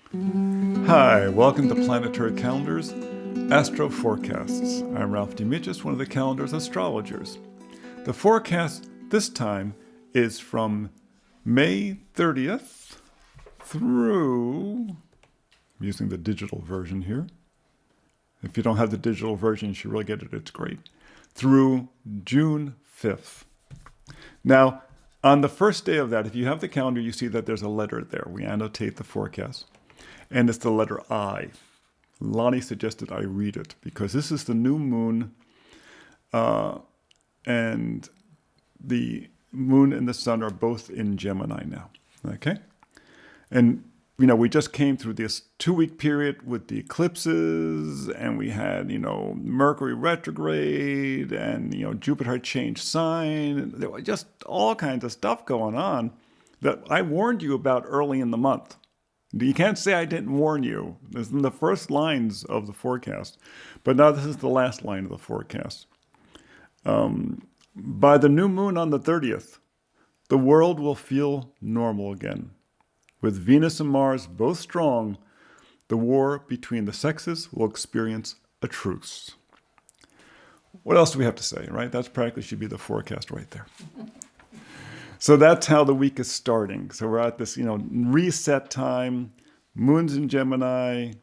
Hi, welcome to Planetary Calendars, Astro Forecasts. I'm Ralph Dimitris, one of the calendar's astrologers. The forecast this time is from May 30th through, I'm using the digital version here. If you don't have the digital version, you should really get it, it's great. Through June 5th. Now, on the first day of that, if you have the calendar, you see that there's a letter there. We annotate the forecast. And it's the letter I. Lonnie suggested I read it because this is the new moon, and the moon and the sun are both in Gemini now. Okay? And, we just came through this 2-week period with the eclipses, and we had, Mercury retrograde, and, Jupiter had changed sign. There was just all kinds of stuff going on that I warned you about early in the month. You can't say I didn't warn you. This is in the first lines of the forecast. But now this is the last line of the forecast. By the new moon on the 30th, the world will feel normal again. With Venus and Mars both strong, the war between the sexes will experience a truce. What else do we have to say, right? That's practically should be the forecast right there. So that's how the week is starting. So we're at this, reset time. Moon's in Gemini.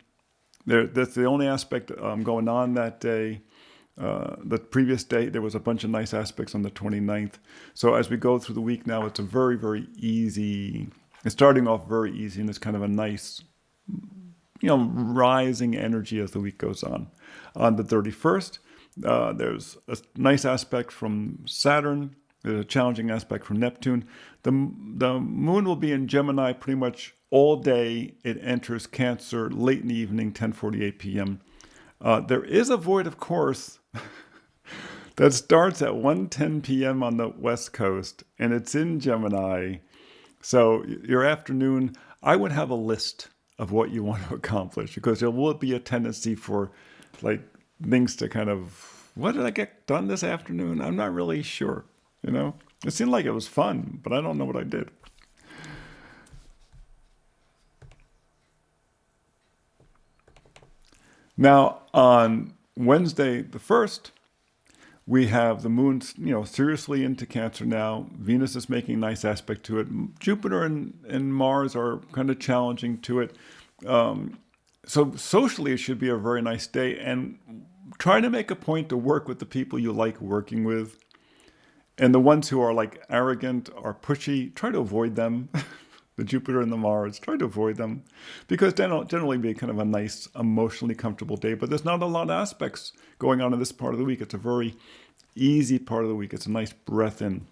That's the only aspect going on that day. The previous day, there was a bunch of nice aspects on the 29th. So as we go through the week now, it's a very, very easy. It's starting off very easy, and it's kind of a nice, rising energy as the week goes on. On the 31st, there's a nice aspect from Saturn. There's a challenging aspect from Neptune. The moon will be in Gemini pretty much all day. It enters Cancer late in the evening, 10:48 p.m. There is a void, of course, that starts at 1:10 p.m. on the West Coast, and it's in Gemini. So your afternoon, I would have a list of what you want to accomplish, because there will be a tendency for things to kind of, what did I get done this afternoon? I'm not really sure. It seemed like it was fun, but I don't know what I did. Now, on Wednesday the 1st, we have the moon, seriously into Cancer now. Venus is making a nice aspect to it. Jupiter and Mars are kind of challenging to it. So socially, it should be a very nice day. And try to make a point to work with the people you like working with. And the ones who are arrogant or pushy, try to avoid them. The Jupiter and the Mars, try to avoid them. Because then it'll generally be kind of a nice, emotionally comfortable day. But there's not a lot of aspects going on in this part of the week. It's a very easy part of the week. It's a nice breath in.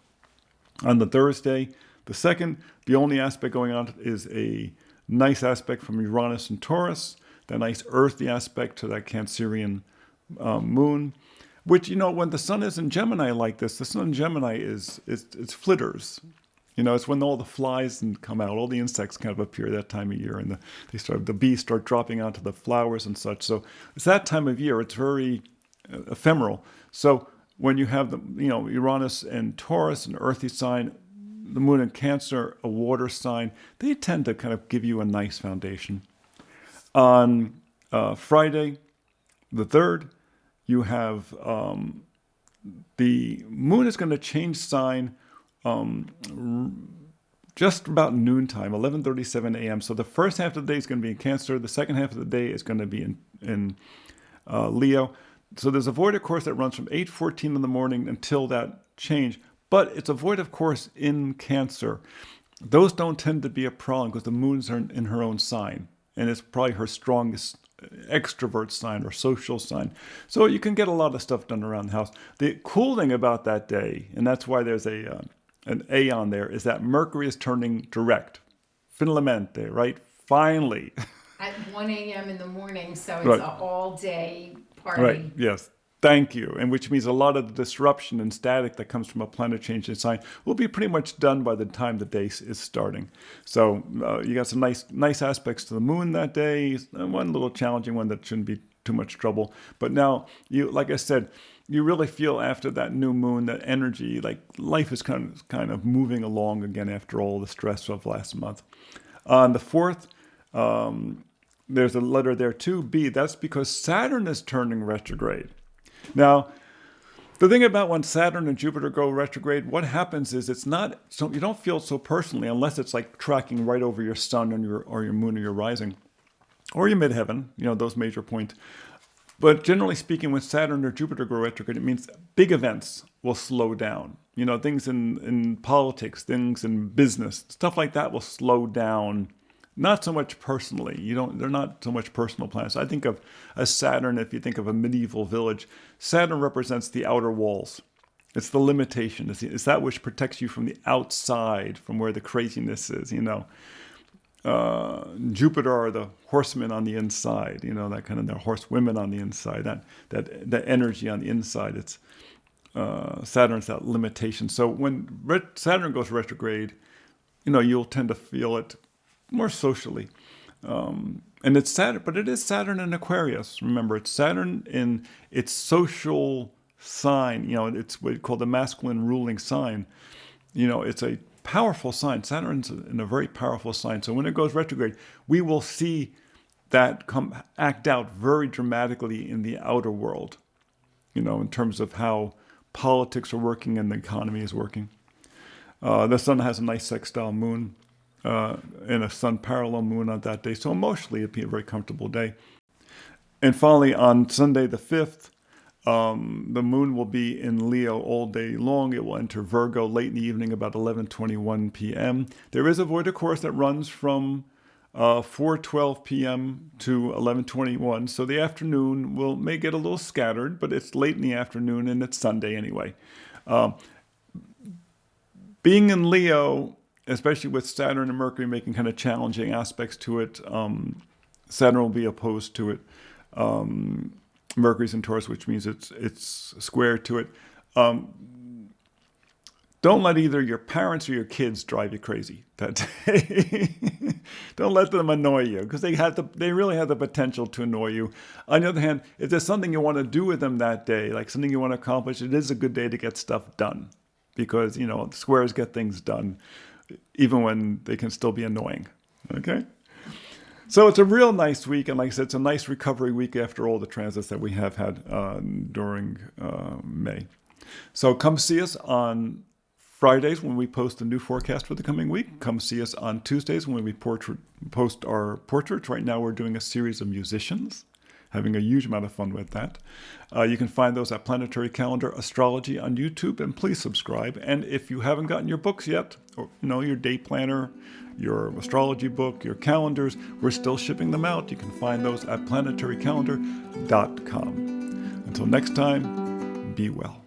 On the Thursday, the 2nd, the only aspect going on is a nice aspect from Uranus and Taurus. That nice earthy aspect to that Cancerian moon. Which, when the sun is in Gemini like this, the sun in Gemini it's flitters. It's when all the flies come out, all the insects kind of appear that time of year, and the bees start dropping onto the flowers and such. So it's that time of year. It's very ephemeral. So when you have the, Uranus and Taurus, an earthy sign, the moon in Cancer, a water sign, they tend to kind of give you a nice foundation. On Friday, the 3rd, you have the moon is going to change sign just about noontime, 11:37 a.m. So the first half of the day is going to be in Cancer. The second half of the day is going to be in Leo. So there's a void, of course, that runs from 8:14 in the morning until that change. But it's a void, of course, in Cancer. Those don't tend to be a problem because the moon's in her own sign. And it's probably her strongest extrovert sign or social sign. So you can get a lot of stuff done around the house. The cool thing about that day, and that's why there's an A on there, is that Mercury is turning direct. Finalmente, right? Finally. At 1 a.m. in the morning, so it's Right. a all-day party. Right, yes. Thank you. And which means a lot of the disruption and static that comes from a planet change in sign will be pretty much done by the time the day is starting. So you got some nice aspects to the moon that day. One little challenging one that shouldn't be too much trouble. But now, like I said, you really feel after that new moon, that energy, like life is kind of moving along again after all the stress of last month. On the 4th, There's a letter there too, B. That's because Saturn is turning retrograde. Now, the thing about when Saturn and Jupiter go retrograde, what happens is it's not so you don't feel it so personally unless it's like tracking right over your sun and your moon or your rising, or your midheaven. Those major points. But generally speaking, when Saturn or Jupiter go retrograde, it means big events will slow down. Things in politics, things in business, stuff like that will slow down. Not so much personally. They're not so much personal planets. I think of a Saturn, if you think of a medieval village, Saturn represents the outer walls. It's the limitation. It's that which protects you from the outside, from where the craziness is, Jupiter are the horsemen on the inside, that kind of, they're horsewomen on the inside, that energy on the inside. It's Saturn's that limitation. So when Saturn goes retrograde, you'll tend to feel it more socially. And it's Saturn, but it is Saturn in Aquarius. Remember, it's Saturn in its social sign. It's what we call the masculine ruling sign. It's a powerful sign. Saturn's in a very powerful sign. So when it goes retrograde, we will see that act out very dramatically in the outer world, in terms of how politics are working and the economy is working. The sun has a nice sextile moon and a sun parallel moon on that day. So emotionally, it'd be a very comfortable day. And finally, on Sunday the 5th, the moon will be in Leo all day long. It will enter Virgo late in the evening, about 11:21 p.m. There is a void course that runs from 4:12 p.m. to 11:21. So the afternoon may get a little scattered, but it's late in the afternoon and it's Sunday anyway. Being in Leo, especially with Saturn and Mercury making kind of challenging aspects to it, Saturn will be opposed to it. Mercury's in Taurus, which means it's square to it. Don't let either your parents or your kids drive you crazy that day. Don't let them annoy you, because they really have the potential to annoy you. On the other hand, if there's something you want to do with them that day, like something you want to accomplish, it is a good day to get stuff done, because squares get things done even when they can still be annoying. Okay? So it's a real nice week, and like I said, it's a nice recovery week after all the transits that we have had during May. So come see us on Fridays when we post a new forecast for the coming week. Come see us on Tuesdays when we post our portraits. Right now we're doing a series of musicians, having a huge amount of fun with that. You can find those at Planetary Calendar Astrology on YouTube, and please subscribe. And if you haven't gotten your books yet, or your day planner, your astrology book, your calendars, we're still shipping them out. You can find those at planetarycalendar.com. Until next time, be well.